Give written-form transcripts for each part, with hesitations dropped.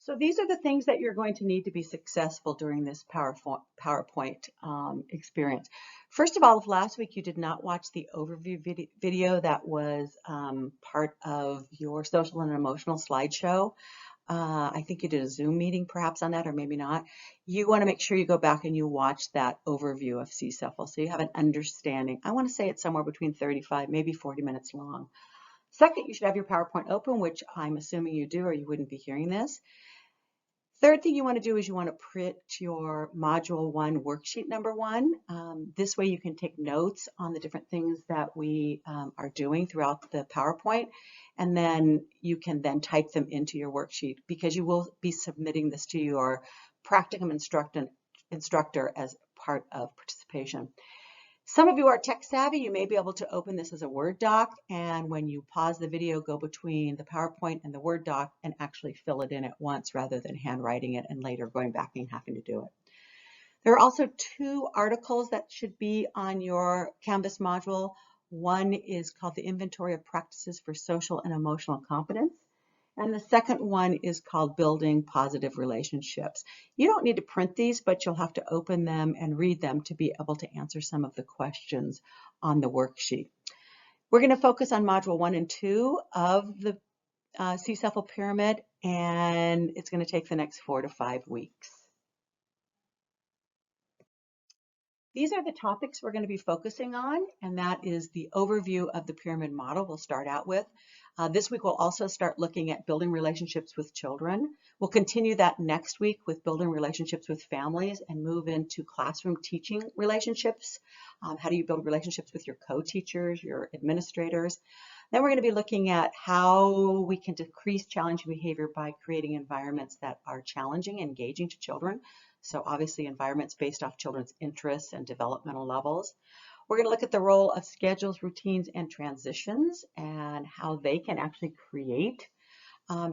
So these are the things that you're going to need to be successful during this PowerPoint experience. First of all, if last week you did not watch the overview video that was part of your social and emotional slideshow, I think you did a Zoom meeting perhaps on that, or maybe not. You want to make sure you go back and you watch that overview of CSEFL so you have an understanding. I want to say it's somewhere between 35, maybe 40 minutes long. Second, you should have your PowerPoint open, which I'm assuming you do, or you wouldn't be hearing this. Third thing you want to do is you want to print your Module 1 worksheet number 1. This way you can take notes on the different things that we are doing throughout the PowerPoint, and then you can then type them into your worksheet because you will be submitting this to your practicum instructor as part of participation. Some of you are tech savvy. You may be able to open this as a Word doc, and when you pause the video, go between the PowerPoint and the Word doc and actually fill it in at once rather than handwriting it and later going back and having to do it. There are also 2 articles that should be on your Canvas module. One is called the Inventory of Practices for Social and Emotional Competence. And the second one is called Building Positive Relationships. You don't need to print these, but you'll have to open them and read them to be able to answer some of the questions on the worksheet. We're going to focus on Module 1 and 2 of the CSEFL pyramid, and it's going to take the next 4 to 5 weeks. These are the topics we're going to be focusing on, and that is the overview of the pyramid model we'll start out with. This week we'll also start looking at building relationships with children. We'll continue that next week with building relationships with families and move into classroom teaching relationships. How do you build relationships with your co-teachers, your administrators? Then we're going to be looking at how we can decrease challenging behavior by creating environments that are challenging and engaging to children. So obviously environments based off children's interests and developmental levels. We're going to look at the role of schedules, routines, and transitions and how they can actually create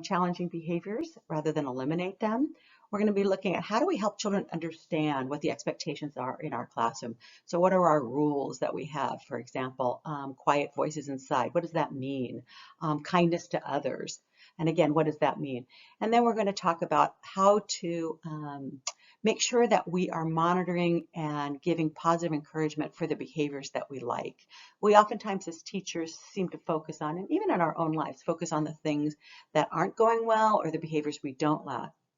challenging behaviors rather than eliminate them. We're going to be looking at how do we help children understand what the expectations are in our classroom. So what are our rules that we have? For example, quiet voices inside. What does that mean? Kindness to others. And again, what does that mean? And then we're going to talk about how to make sure that we are monitoring and giving positive encouragement for the behaviors that we like. We oftentimes as teachers seem to focus on, and even in our own lives, focus on the things that aren't going well or the behaviors we don't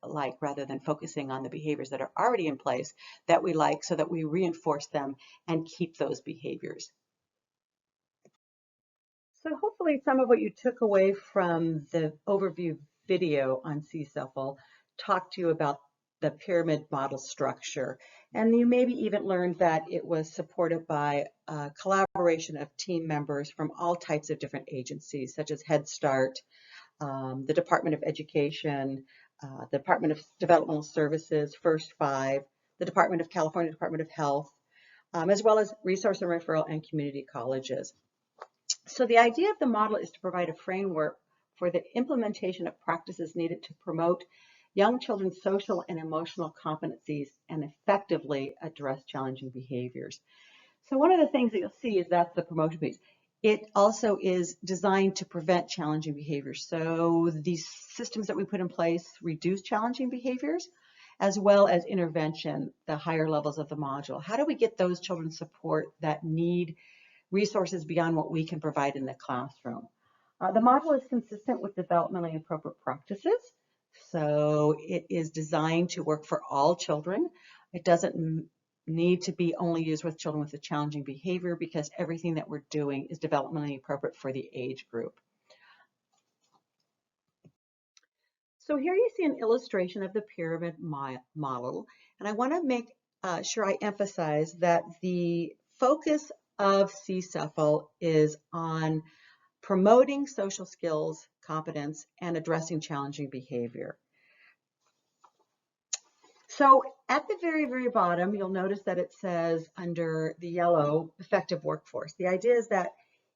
like rather than focusing on the behaviors that are already in place that we like so that we reinforce them and keep those behaviors. So hopefully some of what you took away from the overview video on CSEFL talked to you about the pyramid model structure. And you maybe even learned that it was supported by a collaboration of team members from all types of different agencies, such as Head Start, the Department of Education, the Department of Developmental Services, First Five, the California Department of Health, as well as resource and referral and community colleges. So the idea of the model is to provide a framework for the implementation of practices needed to promote young children's social and emotional competencies and effectively address challenging behaviors. So one of the things that you'll see is that's the promotion piece. It also is designed to prevent challenging behaviors. So these systems that we put in place reduce challenging behaviors as well as intervention, the higher levels of the module. How do we get those children support that need resources beyond what we can provide in the classroom? The model is consistent with developmentally appropriate practices. So it is designed to work for all children. It doesn't need to be only used with children with a challenging behavior because everything that we're doing is developmentally appropriate for the age group. So here you see an illustration of the pyramid model, and I want to make sure I emphasize that the focus of CSEFL is on promoting social skills, competence, and addressing challenging behavior. So at the very, very bottom, you'll notice that it says under the yellow, effective workforce. The idea is that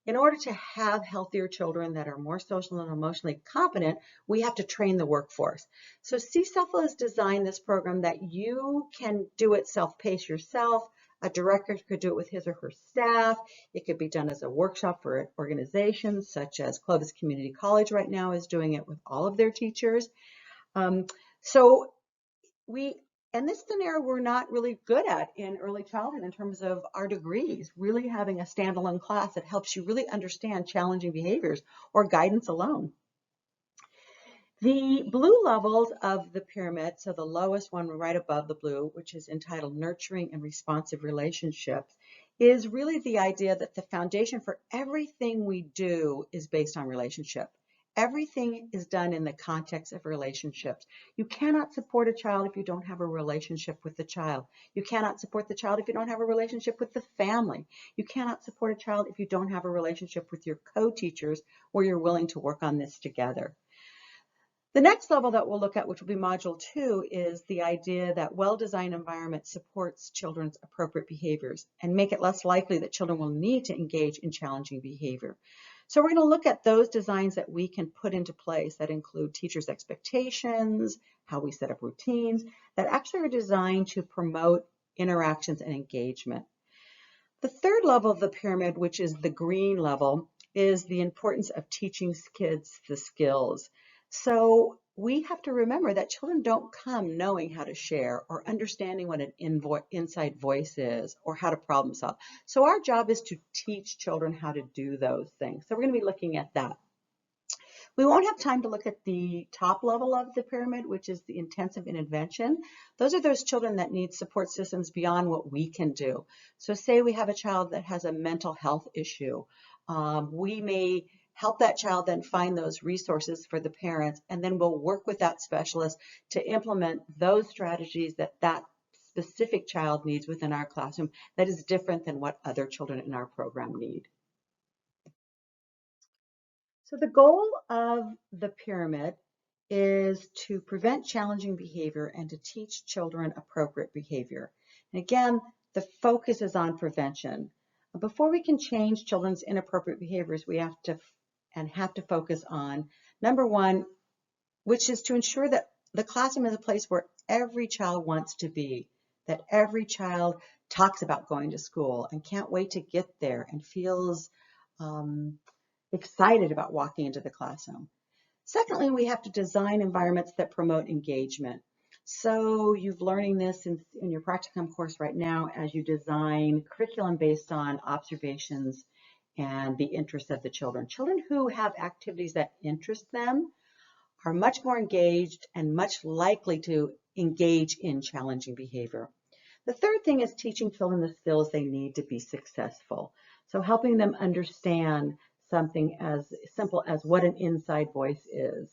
in order to have healthier children that are more social and emotionally competent, we have to train the workforce. So CSEFL has designed this program that you can do it self-paced yourself. A director could do it with his or her staff. It could be done as a workshop for organizations such as Clovis Community College right now is doing it with all of their teachers. So and this is an area we're not really good at in early childhood in terms of our degrees, really having a standalone class that helps you really understand challenging behaviors or guidance alone. The blue levels of the pyramid, so the lowest one right above the blue, which is entitled Nurturing and Responsive Relationships, is really the idea that the foundation for everything we do is based on relationship. Everything is done in the context of relationships. You cannot support a child if you don't have a relationship with the child. You cannot support the child if you don't have a relationship with the family. You cannot support a child if you don't have a relationship with your co-teachers where you're willing to work on this together. The next level that we'll look at, which will be module 2, is the idea that well-designed environment supports children's appropriate behaviors and make it less likely that children will need to engage in challenging behavior. So we're going to look at those designs that we can put into place that include teachers' expectations, how we set up routines, that actually are designed to promote interactions and engagement. The third level of the pyramid, which is the green level, is the importance of teaching kids the skills. So we have to remember that children don't come knowing how to share or understanding what an inside voice is or how to problem solve. So our job is to teach children how to do those things. So we're going to be looking at that. We won't have time to look at the top level of the pyramid, which is the intensive intervention. Those are those children that need support systems beyond what we can do. So say we have a child that has a mental health issue. We may help that child then find those resources for the parents, and then we'll work with that specialist to implement those strategies that that specific child needs within our classroom that is different than what other children in our program need. So the goal of the pyramid is to prevent challenging behavior and to teach children appropriate behavior. And again, the focus is on prevention. Before we can change children's inappropriate behaviors, we have to focus on number one, which is to ensure that the classroom is a place where every child wants to be, that every child talks about going to school and can't wait to get there and feels excited about walking into the classroom. Secondly, we have to design environments that promote engagement. So you're learning this in your practicum course right now as you design curriculum based on observations and the interests of the children. Children who have activities that interest them are much more engaged and much likely to engage in challenging behavior. The third thing is teaching children the skills they need to be successful. So helping them understand something as simple as what an inside voice is.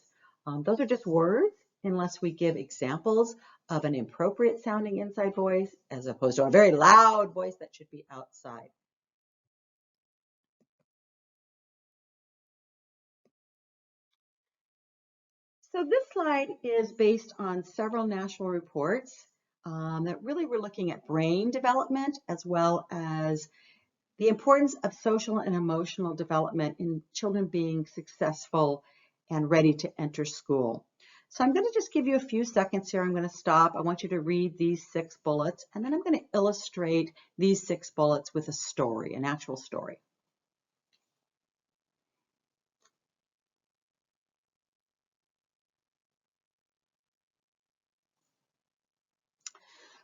Those are just words unless we give examples of an appropriate sounding inside voice as opposed to a very loud voice that should be outside. So this slide is based on several national reports that really were looking at brain development as well as the importance of social and emotional development in children being successful and ready to enter school. So I'm going to just give you a few seconds here. I'm going to stop. I want you to read these 6 bullets, and then I'm going to illustrate these 6 bullets with a story, an actual story.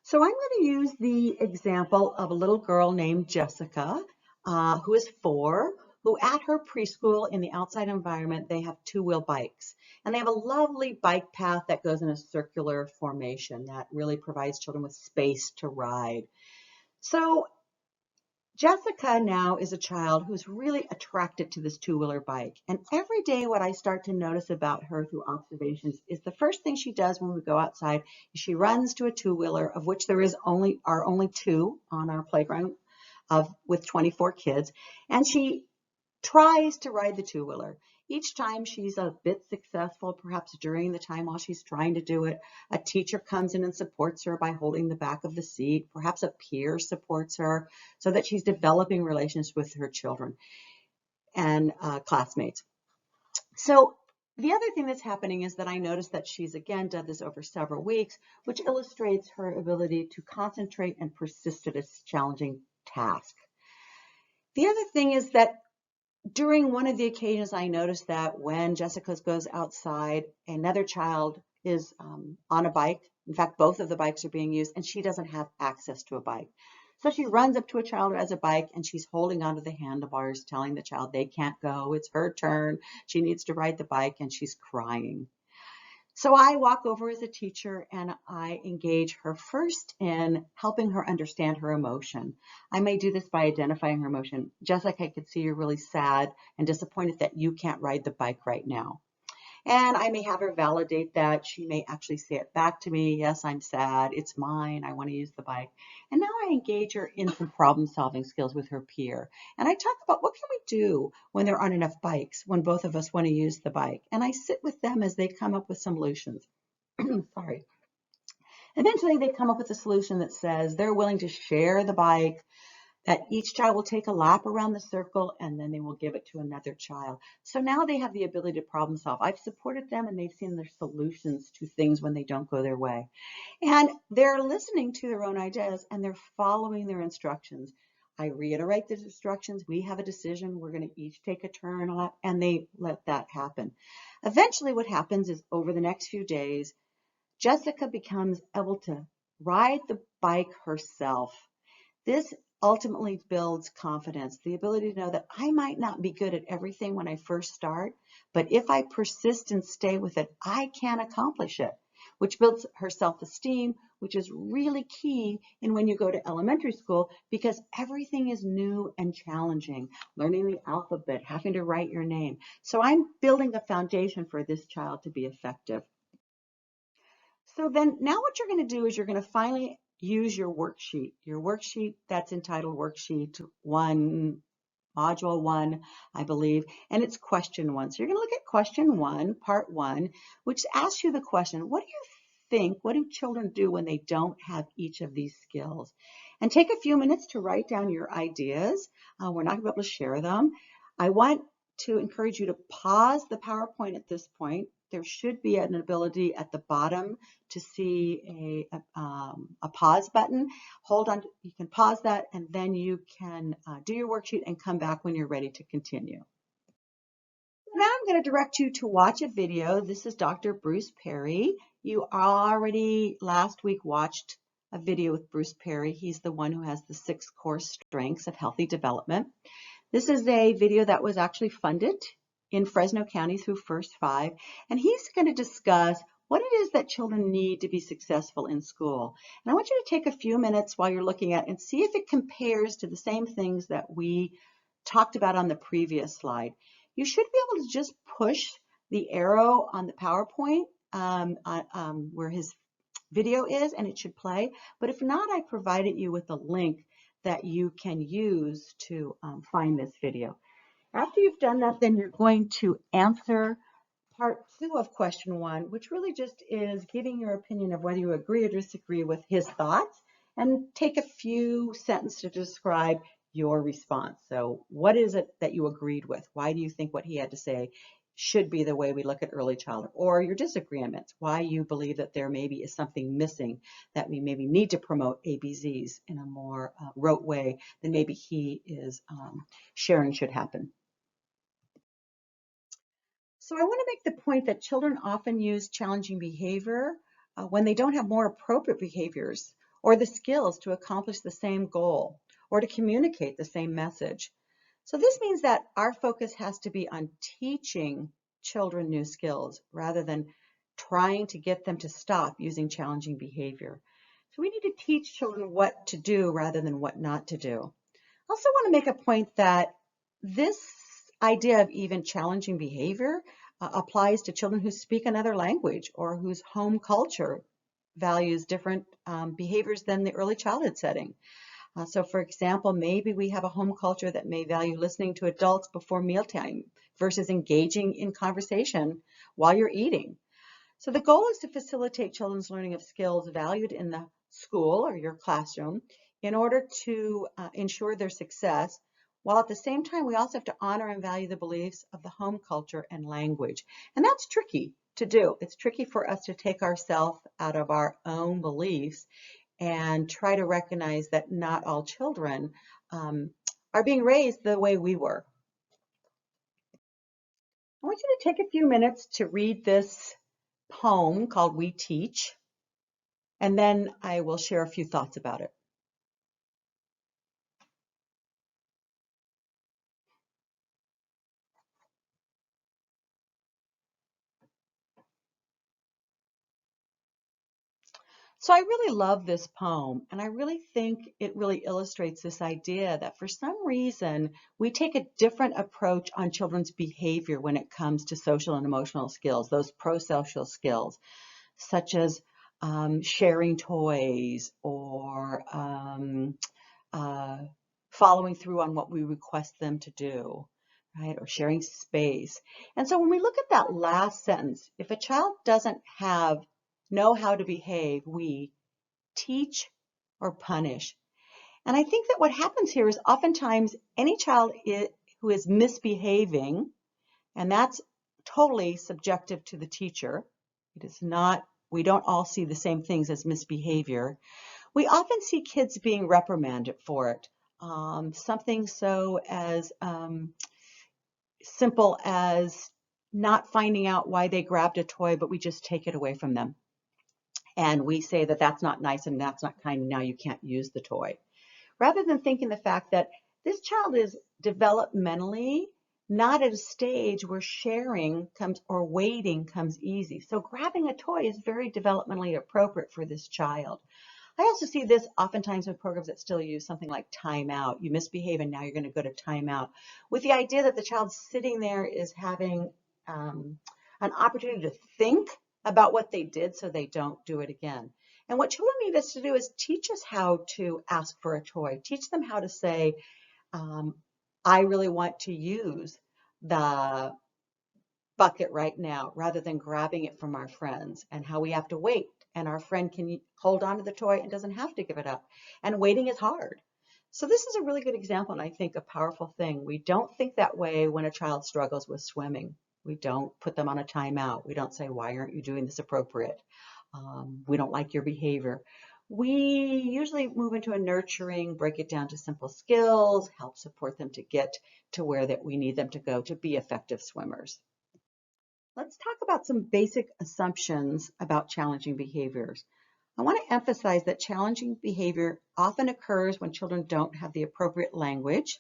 So I'm going to use the example of a little girl named Jessica, who is 4, who at her preschool in the outside environment, they have 2-wheel bikes. And they have a lovely bike path that goes in a circular formation that really provides children with space to ride. So Jessica now is a child who's really attracted to this 2-wheeler bike. And every day what I start to notice about her through observations is the first thing she does when we go outside is she runs to a 2-wheeler, of which there are only 2 on our playground with 24 kids. And she tries to ride the 2-wheeler. Each time she's a bit successful, perhaps during the time while she's trying to do it, a teacher comes in and supports her by holding the back of the seat. Perhaps a peer supports her so that she's developing relations with her children and classmates. So the other thing that's happening is that I noticed that she's again done this over several weeks, which illustrates her ability to concentrate and persist at a challenging task. The other thing is that During one of the occasions, I noticed that when Jessica goes outside, another child is on a bike. In fact, both of the bikes are being used, and she doesn't have access to a bike. So she runs up to a child who has a bike, and she's holding onto the handlebars, telling the child they can't go. It's her turn. She needs to ride the bike, and she's crying. So I walk over as a teacher and I engage her first in helping her understand her emotion. I may do this by identifying her emotion. Jessica, I could see you're really sad and disappointed that you can't ride the bike right now. And I may have her validate that. She may actually say it back to me. Yes, I'm sad. It's mine. I want to use the bike. And now I engage her in some problem solving skills with her peer. And I talk about what can we do when there aren't enough bikes, when both of us want to use the bike. And I sit with them as they come up with some solutions. Sorry. Eventually they come up with a solution that says they're willing to share the bike, that each child will take a lap around the circle and then they will give it to another child. So now they have the ability to problem solve. I've supported them and they've seen their solutions to things when they don't go their way. And they're listening to their own ideas and they're following their instructions. I reiterate the instructions. We have a decision. We're going to each take a turn and they let that happen. Eventually what happens is over the next few days, Jessica becomes able to ride the bike herself. This ultimately builds confidence, the ability to know that I might not be good at everything when I first start, but if I persist and stay with it, I can accomplish it, which builds her self-esteem, which is really key in when you go to elementary school because everything is new and challenging. Learning the alphabet, having to write your name. So I'm building a foundation for this child to be effective. So then now what you're going to do is you're going to finally use your worksheet that's entitled Worksheet 1, Module 1, I believe, and it's question 1. So you're going to look at question 1, part 1, which asks you the question, what do you think, what do children do when they don't have each of these skills? And take a few minutes to write down your ideas. We're not going to be able to share them. I want to encourage you to pause the PowerPoint at this point. There should be an ability at the bottom to see a pause button. Hold on, you can pause that and then you can do your worksheet and come back when you're ready to continue. Now I'm going to direct you to watch a video. This is Dr. Bruce Perry. You already last week watched a video with Bruce Perry. He's the one who has the 6 core strengths of healthy development. This is a video that was actually funded in Fresno County through First 5, and he's going to discuss what it is that children need to be successful in school. And I want you to take a few minutes while you're looking at it and see if it compares to the same things that we talked about on the previous slide. You should be able to just push the arrow on the PowerPoint where his video is, and it should play. But if not, I provided you with a link that you can use to find this video. After you've done that, then you're going to answer part 2 of question 1, which really just is giving your opinion of whether you agree or disagree with his thoughts, and take a few sentences to describe your response. So what is it that you agreed with? Why do you think what he had to say should be the way we look at early childhood? Or your disagreements, why you believe that there maybe is something missing, that we maybe need to promote ABZs in a more rote way than maybe he is sharing should happen. So I want to make the point that children often use challenging behavior when they don't have more appropriate behaviors or the skills to accomplish the same goal or to communicate the same message. So this means that our focus has to be on teaching children new skills rather than trying to get them to stop using challenging behavior. So we need to teach children what to do rather than what not to do. I also want to make a point that this idea of even challenging behavior applies to children who speak another language or whose home culture values different behaviors than the early childhood setting. So for example, maybe we have a home culture that may value listening to adults before mealtime versus engaging in conversation while you're eating. So the goal is to facilitate children's learning of skills valued in the school or your classroom in order to ensure their success, while at the same time we also have to honor and value the beliefs of the home culture and language. And that's tricky to do. It's tricky for us to take ourselves out of our own beliefs and try to recognize that not all children are being raised the way we were. I want you to take a few minutes to read this poem called We Teach, and then I will share a few thoughts about it. So I really love this poem, and I really think it really illustrates this idea that for some reason we take a different approach on children's behavior when it comes to social and emotional skills, those pro-social skills, such as sharing toys or uh, following through on what we request them to do, right? Or sharing space. And so when we look at that last sentence, if a child doesn't know how to behave, we teach or punish. And I think that what happens here is oftentimes any child who is misbehaving, and that's totally subjective to the teacher. It is not, we don't all see the same things as misbehavior. We often see kids being reprimanded for it. Something so as simple as not finding out why they grabbed a toy, but we just take it away from them. And we say that that's not nice and that's not kind, and now you can't use the toy. Rather than thinking the fact that this child is developmentally not at a stage where sharing comes or waiting comes easy. So grabbing a toy is very developmentally appropriate for this child. I also see this oftentimes in programs that still use something like timeout. You misbehave and now you're going to go to timeout, with the idea that the child sitting there is having an opportunity to think about what they did so they don't do it again. And what children need us to do is teach us how to ask for a toy, teach them how to say, I really want to use the bucket right now rather than grabbing it from our friends, and how we have to wait and our friend can hold on to the toy and doesn't have to give it up. And waiting is hard. So this is a really good example, and I think a powerful thing. We don't think that way when a child struggles with swimming. We don't put them on a timeout. We don't say, why aren't you doing this appropriate? We don't like your behavior. We usually move into a nurturing, break it down to simple skills, help support them to get to where that we need them to go to be effective swimmers. Let's talk about some basic assumptions about challenging behaviors. I want to emphasize that challenging behavior often occurs when children don't have the appropriate language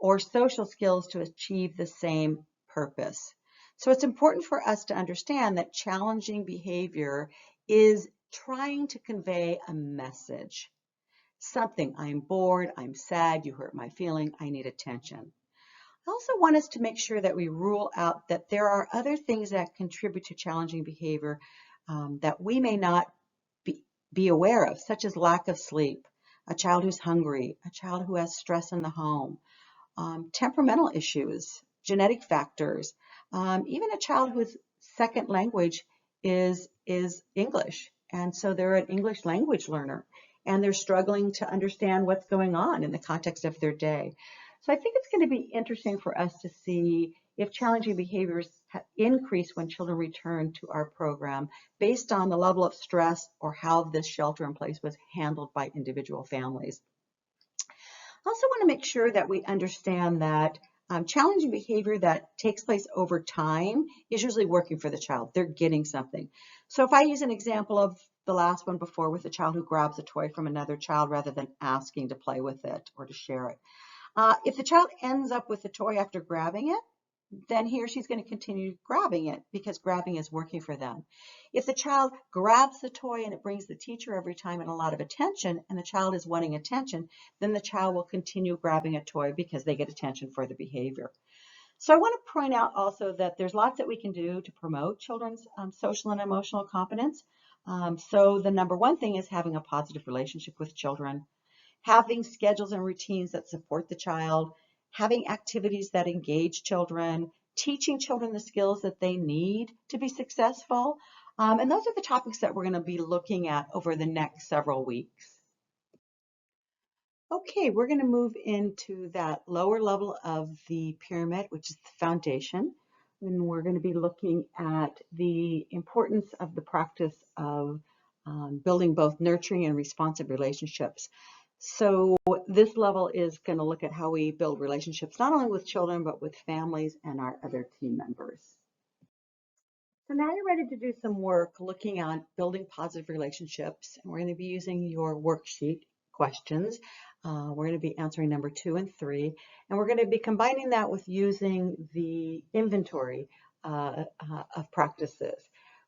or social skills to achieve the same purpose. So it's important for us to understand that challenging behavior is trying to convey a message. Something, I'm bored, I'm sad, you hurt my feeling, I need attention. I also want us to make sure that we rule out that there are other things that contribute to challenging behavior that we may not be aware of, such as lack of sleep, a child who's hungry, a child who has stress in the home, temperamental issues, genetic factors, even a child whose second language is English. And so they're an English language learner and they're struggling to understand what's going on in the context of their day. So I think it's going to be interesting for us to see if challenging behaviors increase when children return to our program based on the level of stress or how this shelter in place was handled by individual families. I also want to make sure that we understand that challenging behavior that takes place over time is usually working for the child. They're getting something. So if I use an example of the last one before with a child who grabs a toy from another child rather than asking to play with it or to share it. If the child ends up with the toy after grabbing it, then he or she's going to continue grabbing it because grabbing is working for them. If the child grabs the toy and it brings the teacher every time and a lot of attention, and the child is wanting attention, then the child will continue grabbing a toy because they get attention for the behavior. So I want to point out also that there's lots that we can do to promote children's social and emotional competence. So the number one thing is having a positive relationship with children, having schedules and routines that support the child, having activities that engage children, teaching children the skills that they need to be successful. And those are the topics that we're going to be looking at over the next several weeks. Okay, we're going to move into that lower level of the pyramid, which is the foundation. And we're going to be looking at the importance of the practice of building both nurturing and responsive relationships. So this level is going to look at how we build relationships, not only with children, but with families and our other team members. So now you're ready to do some work looking at building positive relationships. And we're going to be using your worksheet questions. We're going to be answering number 2 and 3. And we're going to be combining that with using the inventory of practices,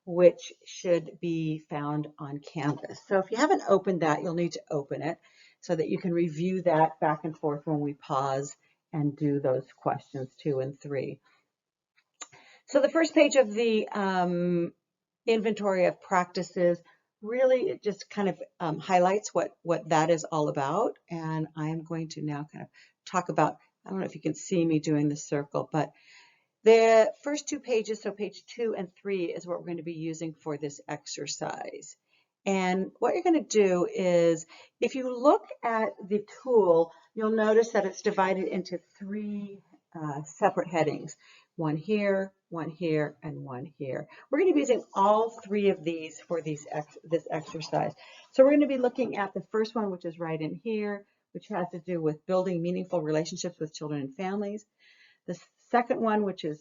which should be found on Canvas. So if you haven't opened that, you'll need to open it so that you can review that back and forth when we pause and do those questions 2 and 3. So the first page of the inventory of practices really it just kind of highlights what that is all about. And I'm going to now kind of talk about, I don't know if you can see me doing the circle, but the first 2 pages, so page 2 and 3 is what we're going to be using for this exercise. And what you're going to do is, if you look at the tool, you'll notice that it's divided into 3 separate headings. One here, one here, and one here. We're going to be using all 3 of these for this exercise. So we're going to be looking at the first one, which is right in here, which has to do with building meaningful relationships with children and families. The second one, which is,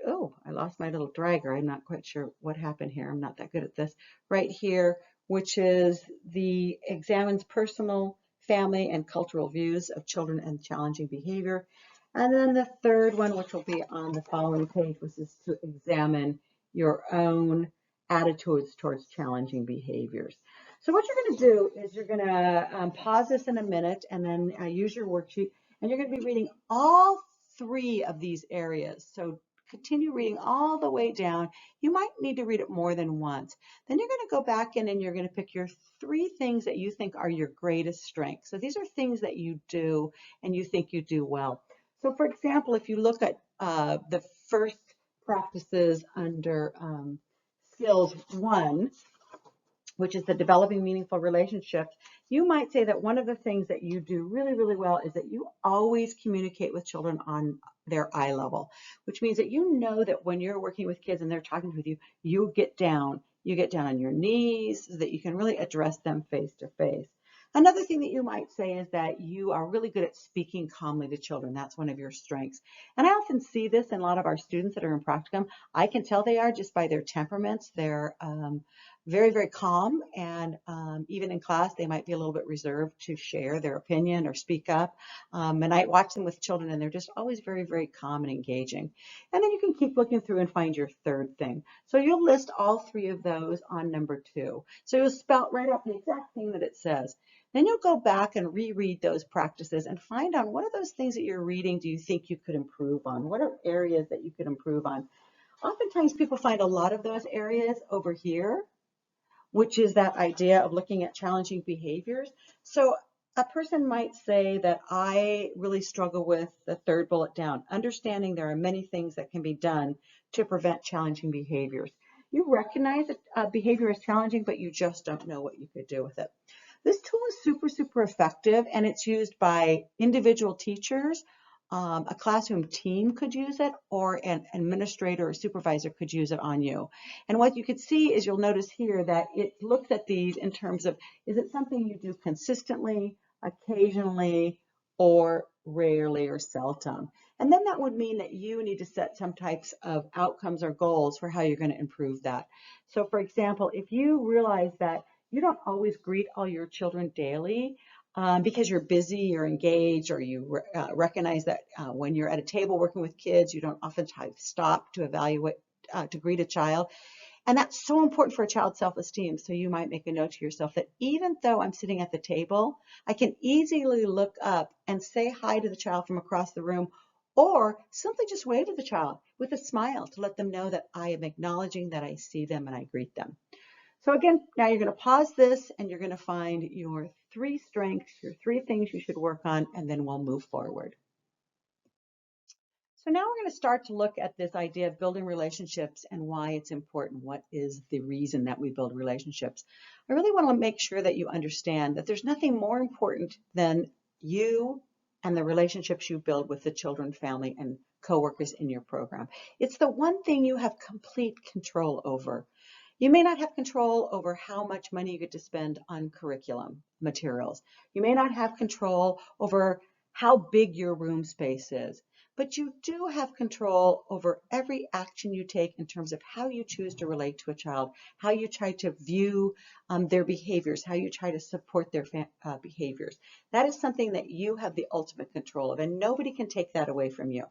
oh, I lost my little dragger. I'm not quite sure what happened here. I'm not that good at this. Right here, which is the examines personal, family, and cultural views of children and challenging behavior. And then the third one, which will be on the following page, which is to examine your own attitudes towards challenging behaviors. So what you're going to do is you're going to pause this in a minute and then use your worksheet, and you're going to be reading all 3 of these areas. So continue reading all the way down. You might need to read it more than once. Then you're going to go back in and you're going to pick your 3 things that you think are your greatest strengths. So these are things that you do and you think you do well. So for example, if you look at the first practices under skills 1, which is the developing meaningful relationships, you might say that one of the things that you do really, really well is that you always communicate with children on their eye level, which means that you know that when you're working with kids and they're talking with you, you get down on your knees so that you can really address them face to face. Another thing that you might say is that you are really good at speaking calmly to children. That's one of your strengths. And I often see this in a lot of our students that are in practicum. I can tell they are just by their temperaments. They're very, very calm, and even in class, they might be a little bit reserved to share their opinion or speak up. And I watch them with children, and they're just always very, very calm and engaging. And then you can keep looking through and find your third thing. So you'll list all 3 of those on number 2. So you'll spell right out the exact thing that it says. Then you'll go back and reread those practices and find out what are those things that you're reading do you think you could improve on? What are areas that you could improve on? Oftentimes people find a lot of those areas over here, which is that idea of looking at challenging behaviors. So a person might say that I really struggle with the 3rd bullet down, understanding there are many things that can be done to prevent challenging behaviors. You recognize that behavior is challenging, but you just don't know what you could do with it. This tool is super, super effective, and it's used by individual teachers. A classroom team could use it, or an administrator or supervisor could use it on you. And what you could see is you'll notice here that it looks at these in terms of, is it something you do consistently, occasionally, or rarely or seldom? And then that would mean that you need to set some types of outcomes or goals for how you're going to improve that. So for example, if you realize that you don't always greet all your children daily because you're busy or engaged, or you recognize that when you're at a table working with kids, you don't oftentimes stop to evaluate, to greet a child. And that's so important for a child's self-esteem. So you might make a note to yourself that even though I'm sitting at the table, I can easily look up and say hi to the child from across the room, or simply just wave at the child with a smile to let them know that I am acknowledging that I see them and I greet them. So again, now you're going to pause this and you're going to find your 3 strengths, your 3 things you should work on, and then we'll move forward. So now we're going to start to look at this idea of building relationships and why it's important. What is the reason that we build relationships? I really want to make sure that you understand that there's nothing more important than you and the relationships you build with the children, family, and coworkers in your program. It's the one thing you have complete control over. You may not have control over how much money you get to spend on curriculum materials. You may not have control over how big your room space is, but you do have control over every action you take in terms of how you choose to relate to a child, how you try to view their behaviors, how you try to support their behaviors. That is something that you have the ultimate control of, and nobody can take that away from you.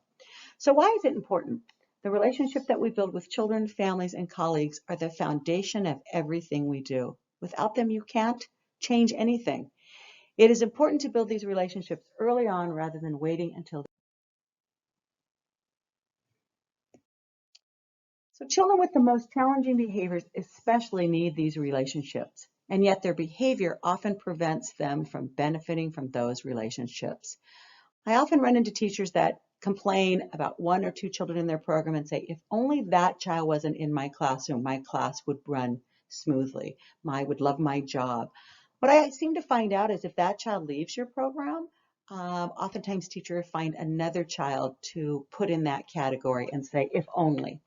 So why is it important? The relationship that we build with children, families, and colleagues are the foundation of everything we do. Without them, you can't change anything. It is important to build these relationships early on rather than waiting until. So children with the most challenging behaviors especially need these relationships, and yet their behavior often prevents them from benefiting from those relationships. I often run into teachers that complain about one or two children in their program and say, if only that child wasn't in my classroom, my class would run smoothly. I would love my job. What I seem to find out is if that child leaves your program, oftentimes teachers find another child to put in that category and say, if only.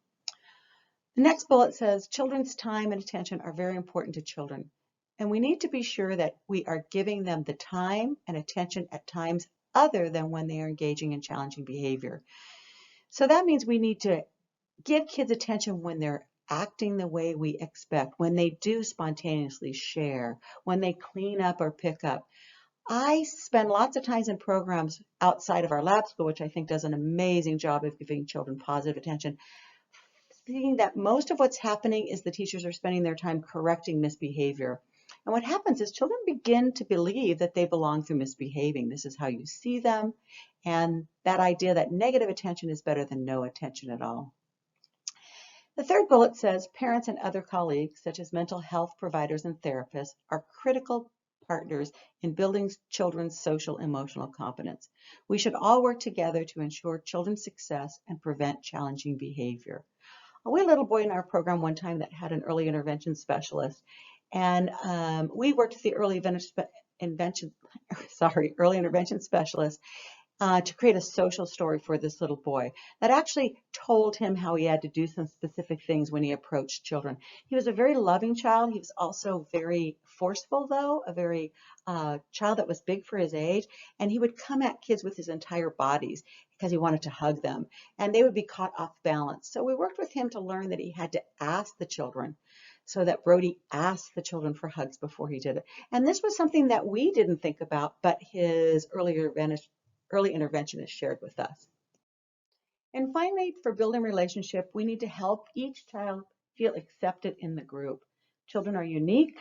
The next bullet says, children's time and attention are very important to children. And we need to be sure that we are giving them the time and attention at times other than when they are engaging in challenging behavior. So that means we need to give kids attention when they're acting the way we expect, when they do spontaneously share, when they clean up or pick up. I spend lots of times in programs outside of our lab school, which I think does an amazing job of giving children positive attention, seeing that most of what's happening is the teachers are spending their time correcting misbehavior. And what happens is children begin to believe that they belong through misbehaving. This is how you see them. And that idea that negative attention is better than no attention at all. The third bullet says parents and other colleagues, such as mental health providers and therapists, are critical partners in building children's social emotional competence. We should all work together to ensure children's success and prevent challenging behavior. We had a little boy in our program one time that had an early intervention specialist, and we worked with the early intervention specialist to create a social story for this little boy that actually told him how he had to do some specific things when he approached children. He was a very loving child. He was also very forceful, though, a very child that was big for his age, and he would come at kids with his entire bodies because he wanted to hug them, and they would be caught off balance. So we worked with him to learn that he had to ask the children, so that Brody asked the children for hugs before he did it. And this was something that we didn't think about, but his early interventionist shared with us. And finally, for building relationship, we need to help each child feel accepted in the group. Children are unique.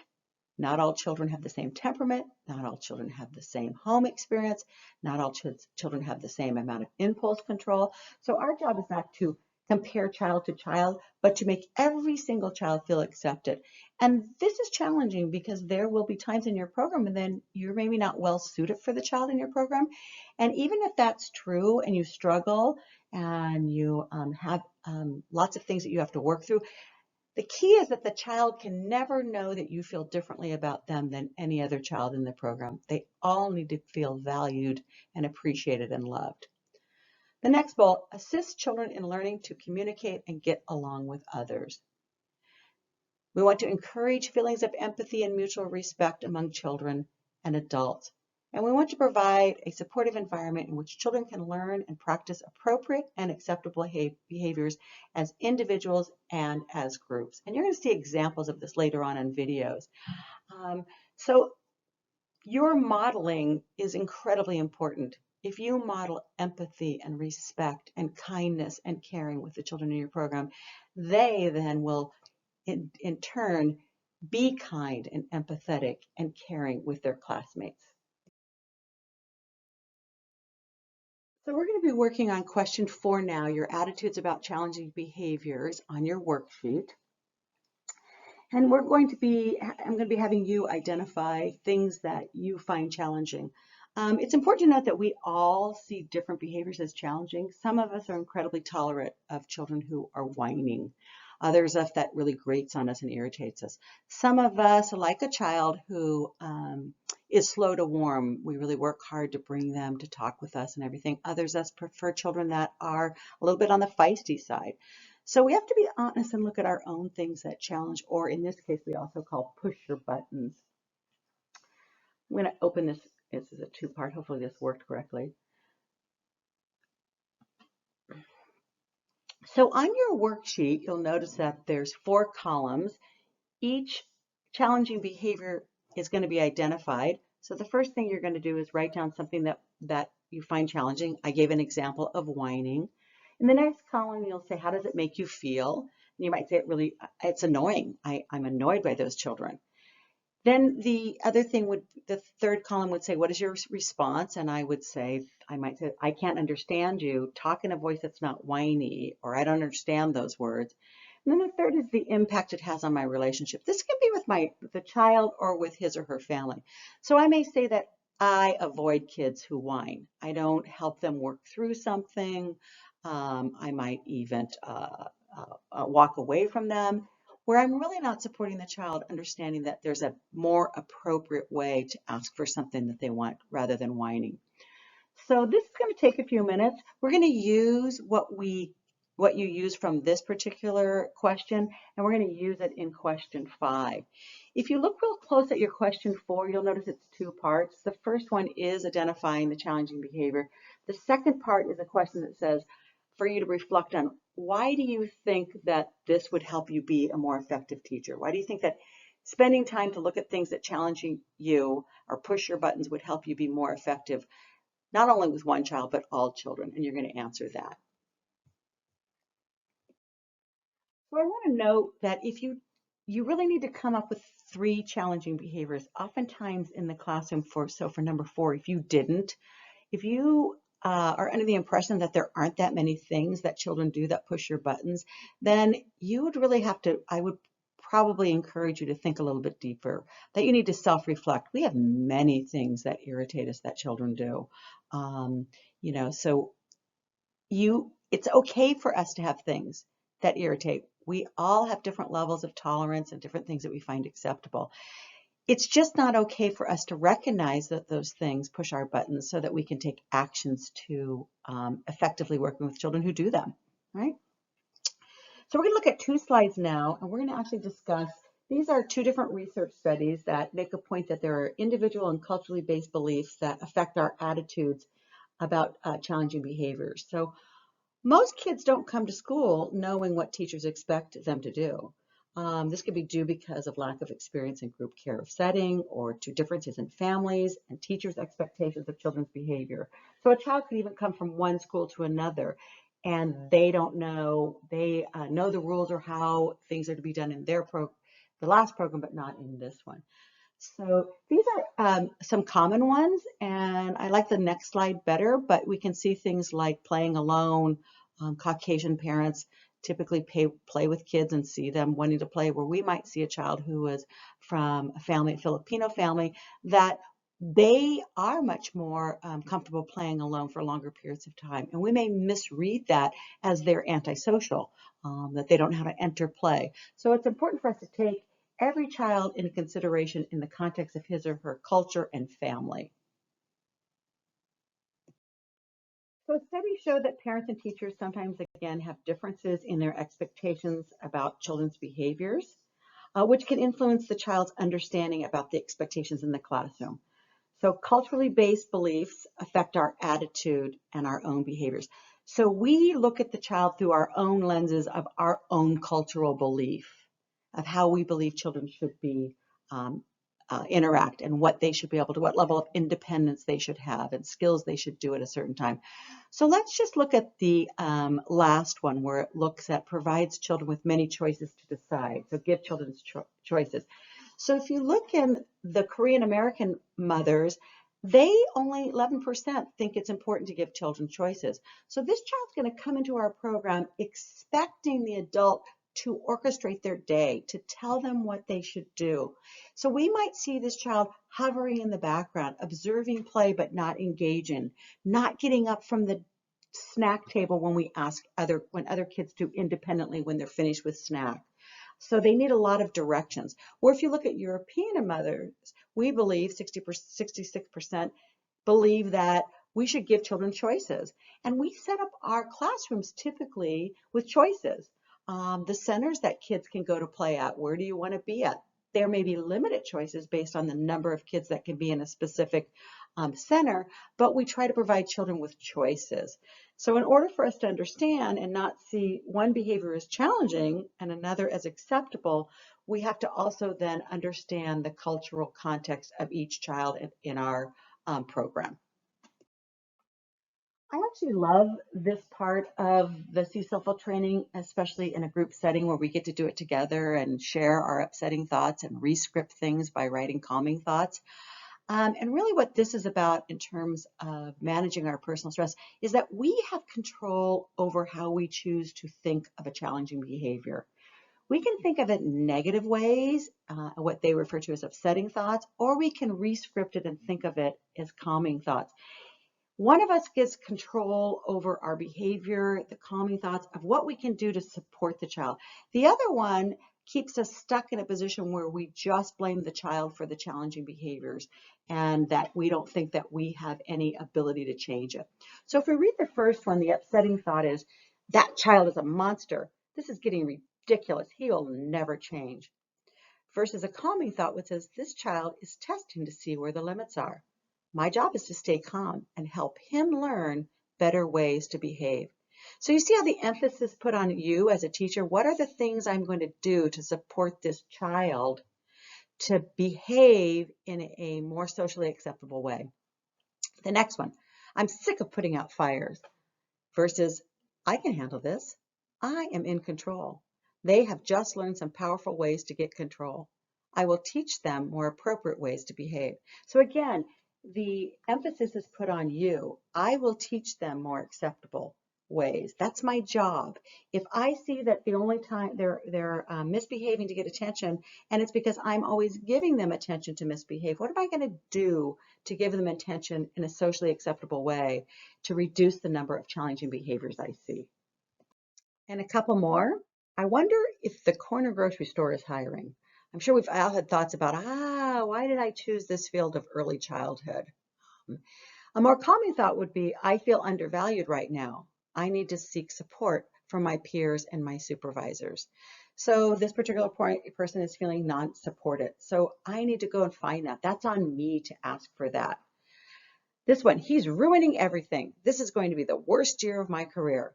Not all children have the same temperament. Not all children have the same home experience. Not all children have the same amount of impulse control. So our job is not to compare child to child, but to make every single child feel accepted. And this is challenging because there will be times in your program and then you're maybe not well suited for the child in your program. And even if that's true and you struggle and you have lots of things that you have to work through, the key is that the child can never know that you feel differently about them than any other child in the program. They all need to feel valued and appreciated and loved. The next bullet, assist children in learning to communicate and get along with others. We want to encourage feelings of empathy and mutual respect among children and adults. And we want to provide a supportive environment in which children can learn and practice appropriate and acceptable behaviors as individuals and as groups. And you're going to see examples of this later on in videos. So your modeling is incredibly important. If you model empathy and respect and kindness and caring with the children in your program, they then will in turn be kind and empathetic and caring with their classmates. So we're going to be working on question 4 now, your attitudes about challenging behaviors, on your worksheet. And I'm going to be having you identify things that you find challenging. It's important to note that we all see different behaviors as challenging. Some of us are incredibly tolerant of children who are whining. Others of us that really grates on us and irritates us. Some of us are like a child who is slow to warm. We really work hard to bring them to talk with us and everything. Others of us prefer children that are a little bit on the feisty side. So we have to be honest and look at our own things that challenge, or in this case, we also call push your buttons. I'm going to open this. This is a two-part. Hopefully this worked correctly. So on your worksheet, you'll notice that there's 4 columns. Each challenging behavior is going to be identified. So the first thing you're going to do is write down something that you find challenging. I gave an example of whining. In the next column, you'll say, how does it make you feel? And you might say, it's annoying. I'm annoyed by those children. Then the other thing the third column would say, what is your response? And I might say, I can't understand you. Talk in a voice that's not whiny, or I don't understand those words. And then the third is the impact it has on my relationship. This can be with the child or with his or her family. So I may say that I avoid kids who whine. I don't help them work through something. I might even walk away from them, where I'm really not supporting the child, understanding that there's a more appropriate way to ask for something that they want rather than whining. So this is going to take a few minutes. We're going to use what you use from this particular question, and we're going to use it in question 5. If you look real close at your question 4, you'll notice it's 2 parts. The first one is identifying the challenging behavior. The second part is a question that says, for you to reflect on, why do you think that this would help you be a more effective teacher? Why do you think that spending time to look at things that challenge you or push your buttons would help you be more effective, not only with one child, but all children? And you're going to answer that. So I want to note that if you really need to come up with 3 challenging behaviors, oftentimes in the classroom for number 4, if you are under the impression that there aren't that many things that children do that push your buttons, then you would really I would probably encourage you to think a little bit deeper, that you need to self-reflect. We have many things that irritate us that children do. So it's okay for us to have things that irritate. We all have different levels of tolerance and different things that we find acceptable. It's just not okay for us to recognize that those things push our buttons so that we can take actions to effectively working with children who do them, right? So we're going to look at 2 slides now, and we're going to actually discuss, these are 2 different research studies that make a point that there are individual and culturally based beliefs that affect our attitudes about challenging behaviors. So most kids don't come to school knowing what teachers expect them to do. This could be due because of lack of experience in group care setting, or to differences in families and teachers' expectations of children's behavior. So a child could even come from one school to another, and they know the rules or how things are to be done in the last program, but not in this one. So these are some common ones, and I like the next slide better, but we can see things like playing alone. Caucasian parents typically play with kids and see them wanting to play, where we might see a child who is from a Filipino family, that they are much more comfortable playing alone for longer periods of time. And we may misread that as they're antisocial, that they don't know how to enter play. So it's important for us to take every child into consideration in the context of his or her culture and family. So studies show that parents and teachers sometimes, again, have differences in their expectations about children's behaviors, which can influence the child's understanding about the expectations in the classroom. So culturally based beliefs affect our attitude and our own behaviors. So we look at the child through our own lenses of our own cultural belief, of how we believe children should be interact, and what they should be able to, what level of independence they should have, and skills they should do at a certain time. So let's just look at the last one, where it looks at provides children with many choices to decide. So give children choices. So if you look in the Korean American mothers, they only 11% think it's important to give children choices. So this child's going to come into our program expecting the adult to orchestrate their day, to tell them what they should do. So we might see this child hovering in the background, observing play but not engaging, not getting up from the snack table when other kids do independently when they're finished with snack. So they need a lot of directions. Or if you look at European mothers, we believe 66% believe that we should give children choices. And we set up our classrooms typically with choices. the centers that kids can go to play at. Where do you want to be at? There may be limited choices based on the number of kids that can be in a specific center, but we try to provide children with choices. So in order for us to understand and not see one behavior as challenging and another as acceptable, we have to also then understand the cultural context of each child in our program. I actually love this part of the CSILFA training, especially in a group setting where we get to do it together and share our upsetting thoughts and re-script things by writing calming thoughts. And really what this is about in terms of managing our personal stress is that we have control over how we choose to think of a challenging behavior. We can think of it in negative ways, what they refer to as upsetting thoughts, or we can re-script it and think of it as calming thoughts. One of us gets control over our behavior, the calming thoughts of what we can do to support the child. The other one keeps us stuck in a position where we just blame the child for the challenging behaviors and that we don't think that we have any ability to change it. So if we read the first one, the upsetting thought is, that child is a monster. This is getting ridiculous. He will never change. Versus a calming thought which says, this child is testing to see where the limits are. My job is to stay calm and help him learn better ways to behave. So you see how the emphasis put on you as a teacher. What are the things I'm going to do to support this child to behave in a more socially acceptable way? The next one, I'm sick of putting out fires. Versus, I can handle this. I am in control. They have just learned some powerful ways to get control. I will teach them more appropriate ways to behave. So again, the emphasis is put on you. I will teach them more acceptable ways. That's my job. If I see that the only time they're misbehaving to get attention, and it's because I'm always giving them attention to misbehave, what am I going to do to give them attention in a socially acceptable way to reduce the number of challenging behaviors I see? And a couple more. I wonder if the corner grocery store is hiring. I'm sure we've all had thoughts about, why did I choose this field of early childhood? A more calming thought would be, I feel undervalued right now. I need to seek support from my peers and my supervisors. So this particular person is feeling non-supported. So I need to go and find that. That's on me to ask for that. This one, he's ruining everything. This is going to be the worst year of my career.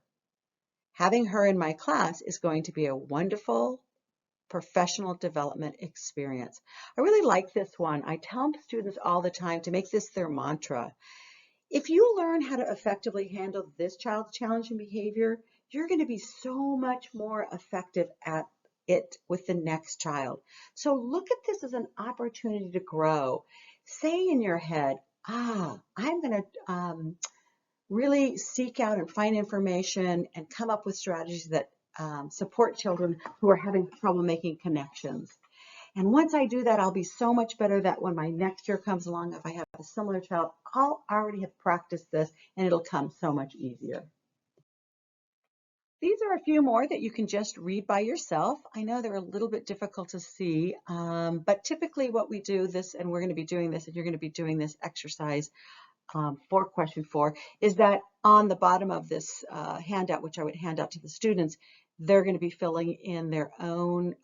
Having her in my class is going to be a wonderful professional development experience. I really like this one. I tell students all the time to make this their mantra. If you learn how to effectively handle this child's challenging behavior, you're going to be so much more effective at it with the next child. So look at this as an opportunity to grow. Say in your head, I'm going to really seek out and find information and come up with strategies that support children who are having trouble making connections. And once I do that, I'll be so much better that when my next year comes along, if I have a similar child, I'll already have practiced this and it'll come so much easier. These are a few more that you can just read by yourself. I know they're a little bit difficult to see, but typically what we do this, and we're going to be doing this, and you're going to be doing this exercise for question 4, is that on the bottom of this handout, which I would hand out to the students, they're going to be filling in their own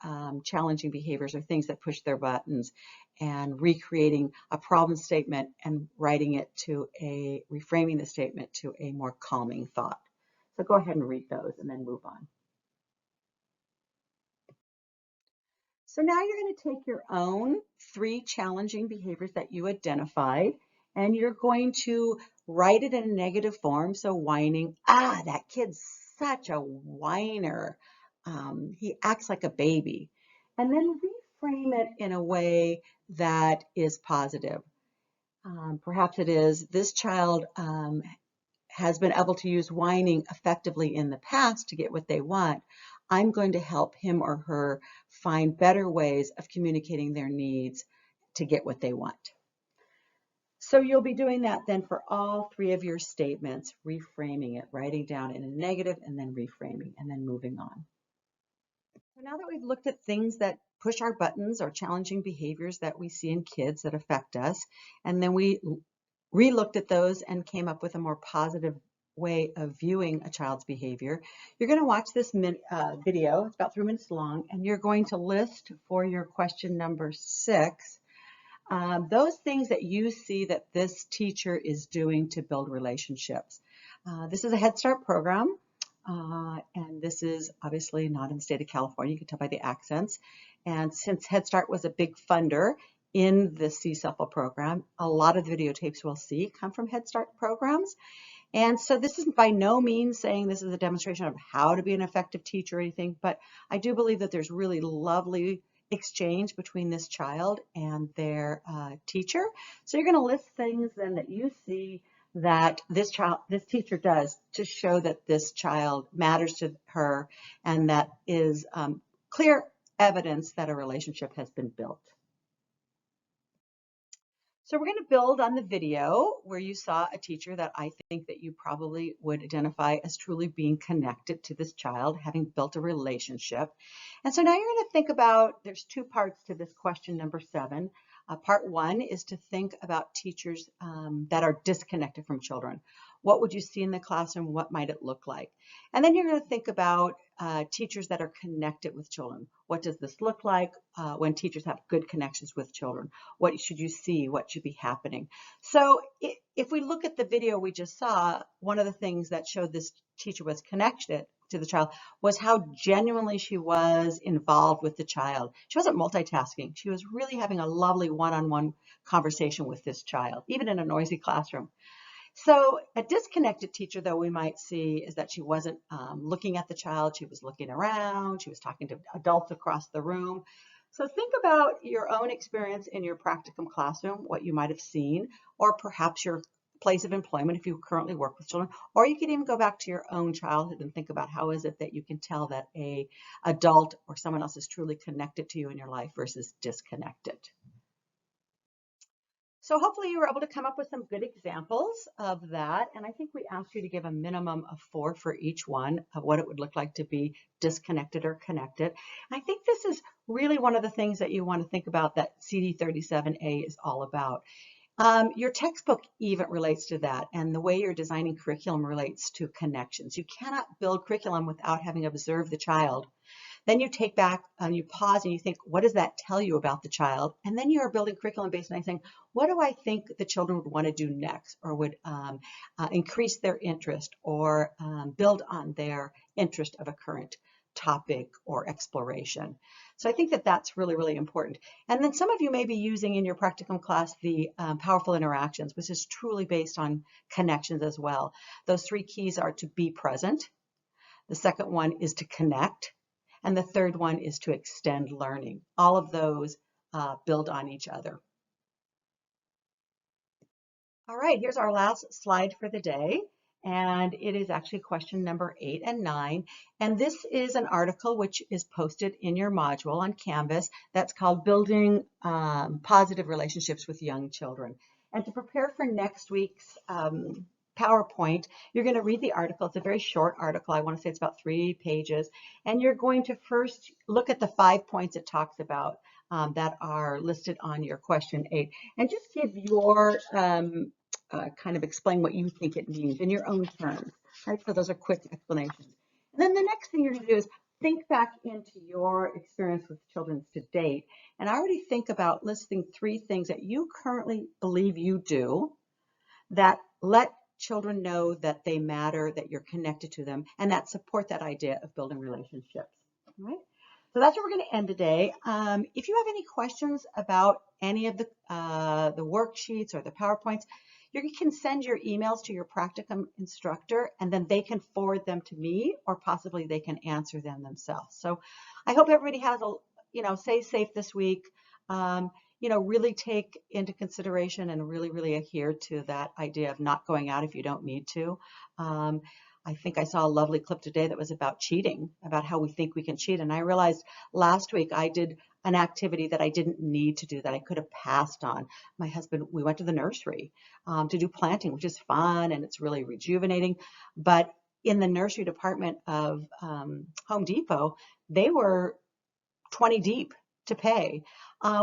challenging behaviors or things that push their buttons and recreating a problem statement and writing it to reframing the statement to a more calming thought. So go ahead and read those and then move on. So now you're going to take your own 3 challenging behaviors that you identified, and you're going to write it in a negative form. So whining, that kid's such a whiner. He acts like a baby. And then reframe it in a way that is positive. Perhaps it is, this child has been able to use whining effectively in the past to get what they want. I'm going to help him or her find better ways of communicating their needs to get what they want. So you'll be doing that then for all 3 of your statements, reframing it, writing down in a negative and then reframing and then moving on. So now that we've looked at things that push our buttons or challenging behaviors that we see in kids that affect us, and then we re-looked at those and came up with a more positive way of viewing a child's behavior. You're going to watch this video. It's about 3 minutes long, and you're going to list for your question number 6 those things that you see that this teacher is doing to build relationships. This is a Head Start program, and this is obviously not in the state of California. You can tell by the accents. And since Head Start was a big funder in the CSEFL program, a lot of the videotapes we'll see come from Head Start programs. And so this is by no means saying this is a demonstration of how to be an effective teacher or anything, but I do believe that there's really lovely exchange between this child and their teacher. So you're going to list things then that you see that this teacher does to show that this child matters to her, and that is clear evidence that a relationship has been built. So we're going to build on the video where you saw a teacher that I think that you probably would identify as truly being connected to this child, having built a relationship. And so now you're going to think about, there's 2 parts to this question number 7. Part 1 is to think about teachers that are disconnected from children. What would you see in the classroom? What might it look like? And then you're going to think about teachers that are connected with children. What does this look like when teachers have good connections with children? What should you see? What should be happening? So if we look at the video we just saw, one of the things that showed this teacher was connected to the child was how genuinely she was involved with the child. She wasn't multitasking. She was really having a lovely one-on-one conversation with this child, even in a noisy classroom. So a disconnected teacher, though, we might see is that she wasn't looking at the child. She was looking around. She was talking to adults across the room. So think about your own experience in your practicum classroom, what you might have seen, or perhaps your place of employment if you currently work with children, or you could even go back to your own childhood and think about how is it that you can tell that a adult or someone else is truly connected to you in your life versus disconnected. So hopefully you were able to come up with some good examples of that. And I think we asked you to give a minimum of 4 for each one of what it would look like to be disconnected or connected. And I think this is really one of the things that you want to think about that CD37A is all about. Your textbook even relates to that, and the way you're designing curriculum relates to connections. You cannot build curriculum without having observed the child. Then you take back and you pause and you think, what does that tell you about the child? And then you are building curriculum based on saying, what do I think the children would want to do next, or would increase their interest, or build on their interest of a current topic or exploration. So I think that that's really, really important. And then some of you may be using in your practicum class the powerful interactions, which is truly based on connections as well. Those 3 keys are to be present. The second one is to connect. And the third one is to extend learning. All of those build on each other. All right, here's our last slide for the day. And it is actually question number 8 and 9. And this is an article which is posted in your module on Canvas that's called Building Positive Relationships with Young Children. And to prepare for next week's PowerPoint, you're going to read the article. It's a very short article. I want to say it's about 3 pages. And you're going to first look at the 5 points it talks about that are listed on your question 8. And just give your kind of explain what you think it means in your own terms, right? So those are quick explanations. And then the next thing you're going to do is think back into your experience with children to date, and already think about listing 3 things that you currently believe you do that let children know that they matter, that you're connected to them, and that support that idea of building relationships, right? So that's where we're going to end today. If you have any questions about any of the worksheets or the PowerPoints, you can send your emails to your practicum instructor, and then they can forward them to me, or possibly they can answer them themselves. So I hope everybody has stay safe this week. Really take into consideration and really, really adhere to that idea of not going out if you don't need to. I think I saw a lovely clip today that was about cheating, about how we think we can cheat. And I realized last week I did an activity that I didn't need to do, that I could have passed on. My husband, we went to the nursery to do planting, which is fun and it's really rejuvenating. But in the nursery department of Home Depot, they were 20 deep to pay.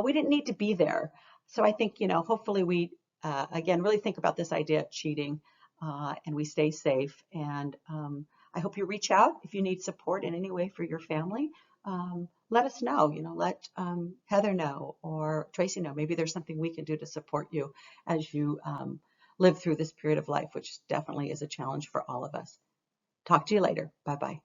We didn't need to be there. So I think, hopefully we, again, really think about this idea of cheating. and we stay safe. And I hope you reach out if you need support in any way for your family. Let us know, let Heather know or Tracy know. Maybe there's something we can do to support you as you live through this period of life, which definitely is a challenge for all of us. Talk to you later. Bye-bye.